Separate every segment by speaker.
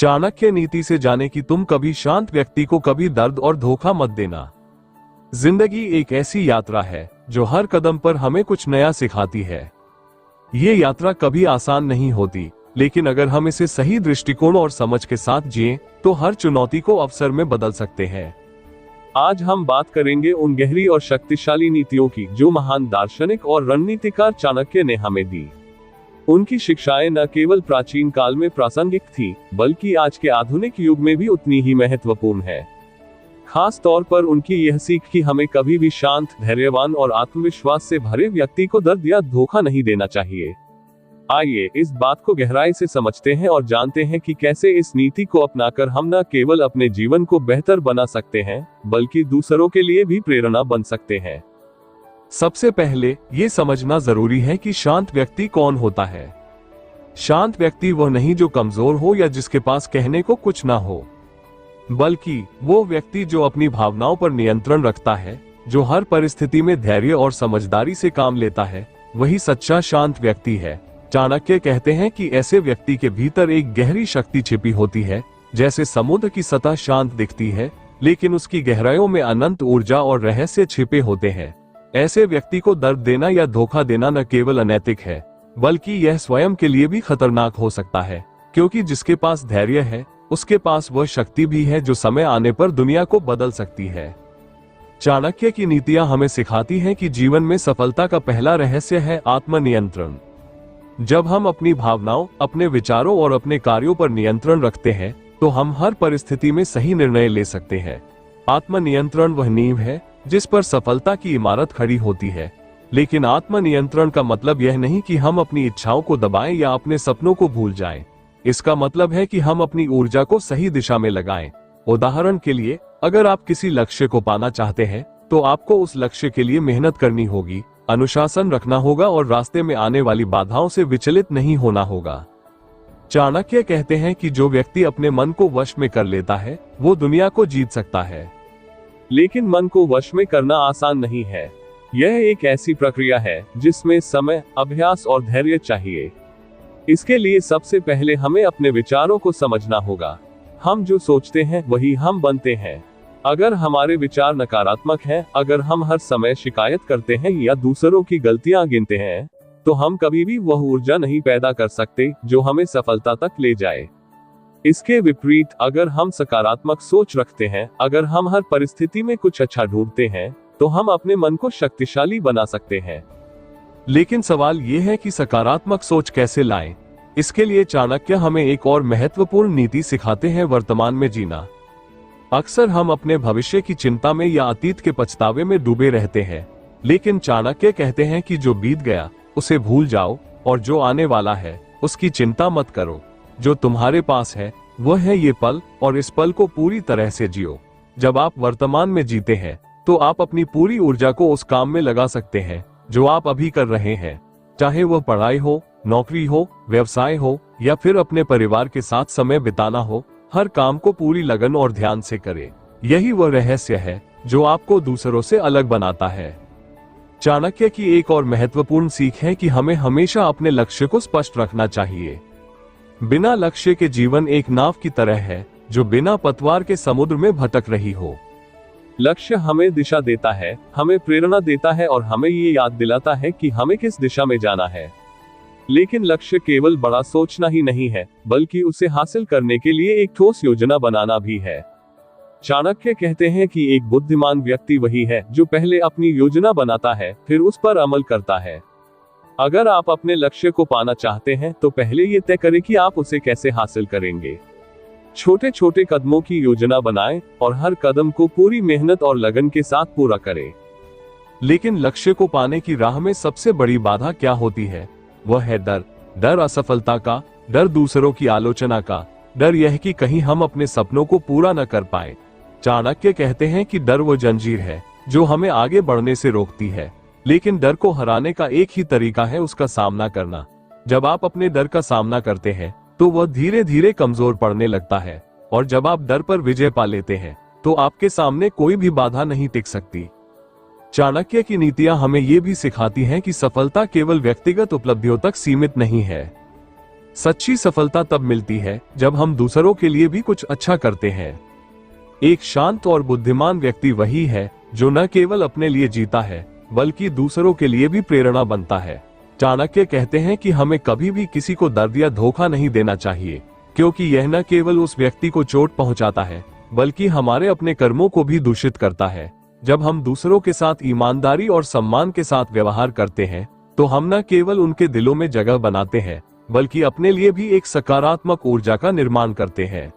Speaker 1: चाणक्य नीति से जाने कि तुम कभी शांत व्यक्ति को कभी दर्द और धोखा मत देना। जिंदगी एक ऐसी यात्रा है जो हर कदम पर हमें कुछ नया सिखाती है। ये यात्रा कभी आसान नहीं होती, लेकिन अगर हम इसे सही दृष्टिकोण और समझ के साथ जिएं, तो हर चुनौती को अवसर में बदल सकते हैं। आज हम बात करेंगे उन गहरी और शक्तिशाली नीतियों की जो महान दार्शनिक और रणनीतिकार चाणक्य ने हमें दी। उनकी शिक्षाएं न केवल प्राचीन काल में प्रासंगिक थीं, बल्कि आज के आधुनिक युग में भी उतनी ही महत्वपूर्ण है। खास तौर पर उनकी यह सीख कि हमें कभी भी शांत, धैर्यवान और आत्मविश्वास से भरे व्यक्ति को दर्द या धोखा नहीं देना चाहिए। आइए इस बात को गहराई से समझते हैं और जानते हैं कि कैसे इस नीति को अपनाकर हम न केवल अपने जीवन को बेहतर बना सकते हैं, बल्कि दूसरों के लिए भी प्रेरणा बन सकते हैं। सबसे पहले ये समझना जरूरी है कि शांत व्यक्ति कौन होता है। शांत व्यक्ति वह नहीं जो कमजोर हो या जिसके पास कहने को कुछ ना हो, बल्कि वो व्यक्ति जो अपनी भावनाओं पर नियंत्रण रखता है, जो हर परिस्थिति में धैर्य और समझदारी से काम लेता है, वही सच्चा शांत व्यक्ति है। चाणक्य कहते हैं कि ऐसे व्यक्ति के भीतर एक गहरी शक्ति छिपी होती है। जैसे समुद्र की सतह शांत दिखती है, लेकिन उसकी गहराइयों में अनंत ऊर्जा और रहस्य छिपे होते हैं। ऐसे व्यक्ति को दर्द देना या धोखा देना न केवल अनैतिक है, बल्कि यह स्वयं के लिए भी खतरनाक हो सकता है, क्योंकि जिसके पास धैर्य है, उसके पास वह शक्ति भी है जो समय आने पर दुनिया को बदल सकती है। चाणक्य की नीतियां हमें सिखाती हैं कि जीवन में सफलता का पहला रहस्य है आत्मनियंत्रण। जब हम अपनी भावनाओं, अपने विचारों और अपने कार्यों पर नियंत्रण रखते हैं, तो हम हर परिस्थिति में सही निर्णय ले सकते हैं। आत्मनियंत्रण वह नींव है जिस पर सफलता की इमारत खड़ी होती है। लेकिन आत्मनियंत्रण का मतलब यह नहीं कि हम अपनी इच्छाओं को दबाएं या अपने सपनों को भूल जाएं। इसका मतलब है कि हम अपनी ऊर्जा को सही दिशा में लगाएं। उदाहरण के लिए, अगर आप किसी लक्ष्य को पाना चाहते हैं, तो आपको उस लक्ष्य के लिए मेहनत करनी होगी, अनुशासन रखना होगा और रास्ते में आने वाली बाधाओं से विचलित नहीं होना होगा। चाणक्य कहते हैं कि जो व्यक्ति अपने मन को वश में कर लेता है, वो दुनिया को जीत सकता है। लेकिन मन को वश में करना आसान नहीं है। यह एक ऐसी प्रक्रिया है जिसमें समय, अभ्यास और धैर्य चाहिए। इसके लिए सबसे पहले हमें अपने विचारों को समझना होगा। हम जो सोचते हैं वही हम बनते हैं। अगर हमारे विचार नकारात्मक हैं, अगर हम हर समय शिकायत करते हैं या दूसरों की गलतियां गिनते हैं, तो हम कभी भी वह ऊर्जा नहीं पैदा कर सकते जो हमें सफलता तक ले जाए। इसके विपरीत, अगर हम सकारात्मक सोच रखते हैं, अगर हम हर परिस्थिति में कुछ अच्छा ढूंढते हैं, तो हम अपने मन को शक्तिशाली बना सकते हैं। लेकिन सवाल यह है कि सकारात्मक सोच कैसे लाएं? इसके लिए चाणक्य हमें एक और महत्वपूर्ण नीति सिखाते हैं, वर्तमान में जीना। अक्सर हम अपने भविष्य की चिंता में या अतीत के पछतावे में डूबे रहते हैं, लेकिन चाणक्य कहते हैं कि जो बीत गया उसे भूल जाओ और जो आने वाला है उसकी चिंता मत करो। जो तुम्हारे पास है वह है ये पल, और इस पल को पूरी तरह से जियो। जब आप वर्तमान में जीते हैं, तो आप अपनी पूरी ऊर्जा को उस काम में लगा सकते हैं जो आप अभी कर रहे हैं, चाहे वह पढ़ाई हो, नौकरी हो, व्यवसाय हो या फिर अपने परिवार के साथ समय बिताना हो। हर काम को पूरी लगन और ध्यान से करें। यही वह रहस्य है जो आपको दूसरों से अलग बनाता है। चाणक्य की एक और महत्वपूर्ण सीख है कि हमें हमेशा अपने लक्ष्य को स्पष्ट रखना चाहिए। बिना लक्ष्य के जीवन एक नाव की तरह है जो बिना पतवार के समुद्र में भटक रही हो। लक्ष्य हमें दिशा देता है, हमें प्रेरणा देता है और हमें ये याद दिलाता है कि हमें किस दिशा में जाना है। लेकिन लक्ष्य केवल बड़ा सोचना ही नहीं है, बल्कि उसे हासिल करने के लिए एक ठोस योजना बनाना भी है। चाणक्य कहते हैं कि एक बुद्धिमान व्यक्ति वही है जो पहले अपनी योजना बनाता है, फिर उस पर अमल करता है। अगर आप अपने लक्ष्य को पाना चाहते हैं, तो पहले ये तय करें कि आप उसे कैसे हासिल करेंगे। छोटे छोटे कदमों की योजना बनाएं और हर कदम को पूरी मेहनत और लगन के साथ पूरा करें। लेकिन लक्ष्य को पाने की राह में सबसे बड़ी बाधा क्या होती है? वह है डर। डर असफलता का, डर दूसरों की आलोचना का, डर यह कि कहीं हम अपने सपनों को पूरा न कर पाए। चाणक्य कहते हैं कि डर वो जंजीर है जो हमें आगे बढ़ने से रोकती है, लेकिन डर को हराने का एक ही तरीका है उसका सामना करना। जब आप अपने डर का सामना करते हैं, तो वह धीरे धीरे कमजोर पड़ने लगता है, और जब आप डर पर विजय पा लेते हैं, तो आपके सामने कोई भी बाधा नहीं टिक सकती। चाणक्य की नीतियां हमें ये भी सिखाती हैं कि सफलता केवल व्यक्तिगत उपलब्धियों तक सीमित नहीं है। सच्ची सफलता तब मिलती है जब हम दूसरों के लिए भी कुछ अच्छा करते हैं। एक शांत और बुद्धिमान व्यक्ति वही है जो न केवल अपने लिए जीता है बल्कि दूसरों के लिए भी प्रेरणा बनता है। चाणक्य कहते हैं कि हमें कभी भी किसी को दर्द या धोखा नहीं देना चाहिए, क्योंकि यह न केवल उस व्यक्ति को चोट पहुंचाता है बल्कि हमारे अपने कर्मों को भी दूषित करता है। जब हम दूसरों के साथ ईमानदारी और सम्मान के साथ व्यवहार करते हैं तो हम न केवल उनके दिलों में जगह बनाते हैं बल्कि अपने लिए भी एक सकारात्मक ऊर्जा का निर्माण करते हैं।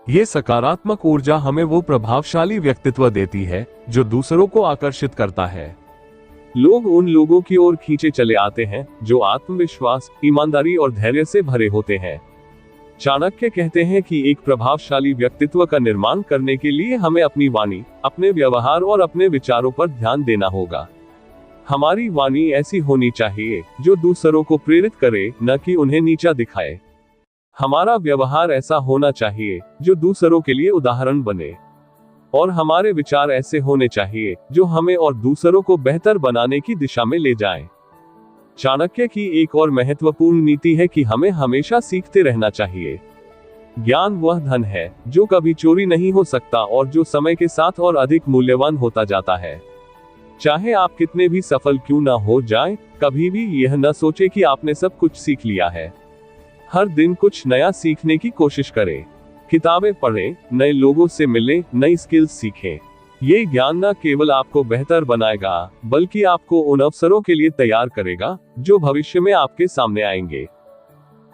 Speaker 1: ये सकारात्मक ऊर्जा हमें वो प्रभावशाली व्यक्तित्व देती है जो दूसरों को आकर्षित करता है। लोग उन लोगों की ओर खींचे चले आते हैं जो आत्मविश्वास, ईमानदारी और धैर्य से भरे होते हैं। चाणक्य कहते हैं कि एक प्रभावशाली व्यक्तित्व का निर्माण करने के लिए हमें अपनी वाणी, अपने व्यवहार और अपने विचारों पर ध्यान देना होगा। हमारी वाणी ऐसी होनी चाहिए जो दूसरों को प्रेरित करे, न कि उन्हें नीचा दिखाए। हमारा व्यवहार ऐसा होना चाहिए जो दूसरों के लिए उदाहरण बने, और हमारे विचार ऐसे होने चाहिए जो हमें और दूसरों को बेहतर बनाने की दिशा में ले जाएं। चाणक्य की एक और महत्वपूर्ण नीति है कि हमें हमेशा सीखते रहना चाहिए। ज्ञान वह धन है जो कभी चोरी नहीं हो सकता और जो समय के साथ और अधिक मूल्यवान होता जाता है। चाहे आप कितने भी सफल क्यों ना हो जाएं, कभी भी यह न सोचें कि आपने सब कुछ सीख लिया है। हर दिन कुछ नया सीखने की कोशिश करें, किताबें पढ़ें, नए लोगों से मिलें, नई स्किल्स सीखें। ये ज्ञान न केवल आपको बेहतर बनाएगा बल्कि आपको उन अवसरों के लिए तैयार करेगा जो भविष्य में आपके सामने आएंगे।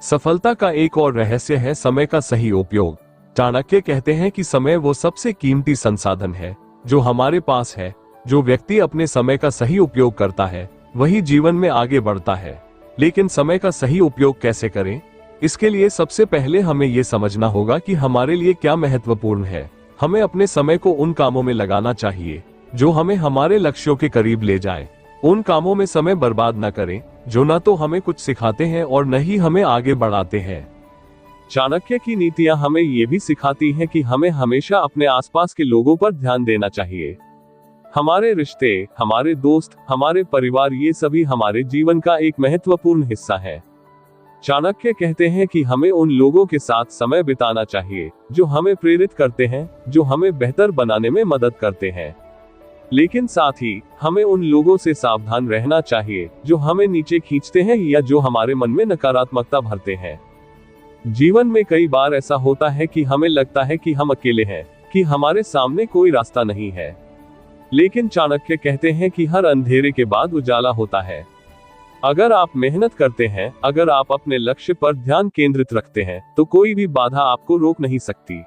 Speaker 1: सफलता का एक और रहस्य है समय का सही उपयोग। चाणक्य कहते हैं कि समय वो सबसे कीमती संसाधन है जो हमारे पास है। जो व्यक्ति अपने समय का सही उपयोग करता है वही जीवन में आगे बढ़ता है। लेकिन समय का सही उपयोग कैसे करें? इसके लिए सबसे पहले हमें ये समझना होगा कि हमारे लिए क्या महत्वपूर्ण है। हमें अपने समय को उन कामों में लगाना चाहिए जो हमें हमारे लक्ष्यों के करीब ले जाए। उन कामों में समय बर्बाद न करें जो न तो हमें कुछ सिखाते हैं और न ही हमें आगे बढ़ाते हैं। चाणक्य की नीतियां हमें ये भी सिखाती हैं कि हमें हमेशा अपने आसपास के लोगों पर ध्यान देना चाहिए। हमारे रिश्ते, हमारे दोस्त, हमारे परिवार, ये सभी हमारे जीवन का एक महत्वपूर्ण हिस्सा है। चाणक्य कहते हैं कि हमें उन लोगों के साथ समय बिताना चाहिए जो हमें प्रेरित करते हैं, जो हमें बेहतर बनाने में मदद करते हैं। लेकिन साथ ही हमें उन लोगों से सावधान रहना चाहिए जो हमें नीचे खींचते हैं या जो हमारे मन में नकारात्मकता भरते हैं। जीवन में कई बार ऐसा होता है कि हमें लगता है कि हम अकेले हैं, कि हमारे सामने कोई रास्ता नहीं है। लेकिन चाणक्य कहते हैं कि हर अंधेरे के बाद उजाला होता है। अगर आप मेहनत करते हैं, अगर आप अपने लक्ष्य पर ध्यान केंद्रित रखते हैं, तो कोई भी बाधा आपको रोक नहीं सकती।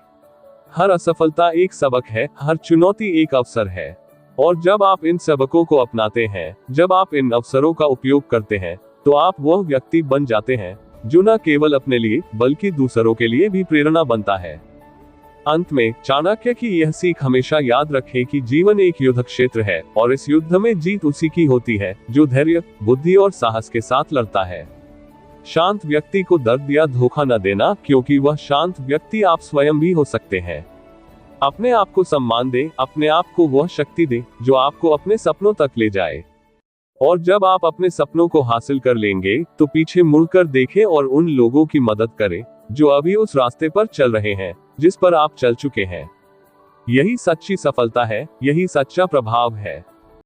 Speaker 1: हर असफलता एक सबक है, हर चुनौती एक अवसर है। और जब आप इन सबकों को अपनाते हैं, जब आप इन अवसरों का उपयोग करते हैं, तो आप वह व्यक्ति बन जाते हैं जो न केवल अपने लिए बल्कि दूसरों के लिए भी प्रेरणा बनता है। अंत में चाणक्य की यह सीख हमेशा याद रखें कि जीवन एक युद्ध क्षेत्र है और इस युद्ध में जीत उसी की होती है जो धैर्य, बुद्धि और साहस के साथ लड़ता है। शांत व्यक्ति को दर्द या धोखा न देना, क्योंकि वह शांत व्यक्ति आप स्वयं भी हो सकते हैं। अपने आप को सम्मान दें, अपने आप को वह शक्ति दें जो आपको अपने सपनों तक ले जाए। और जब आप अपने सपनों को हासिल कर लेंगे तो पीछे मुड़कर देखें और उन लोगों की मदद करें जो अभी उस रास्ते पर चल रहे हैं जिस पर आप चल चुके हैं। यही सच्ची सफलता है, यही सच्चा प्रभाव है।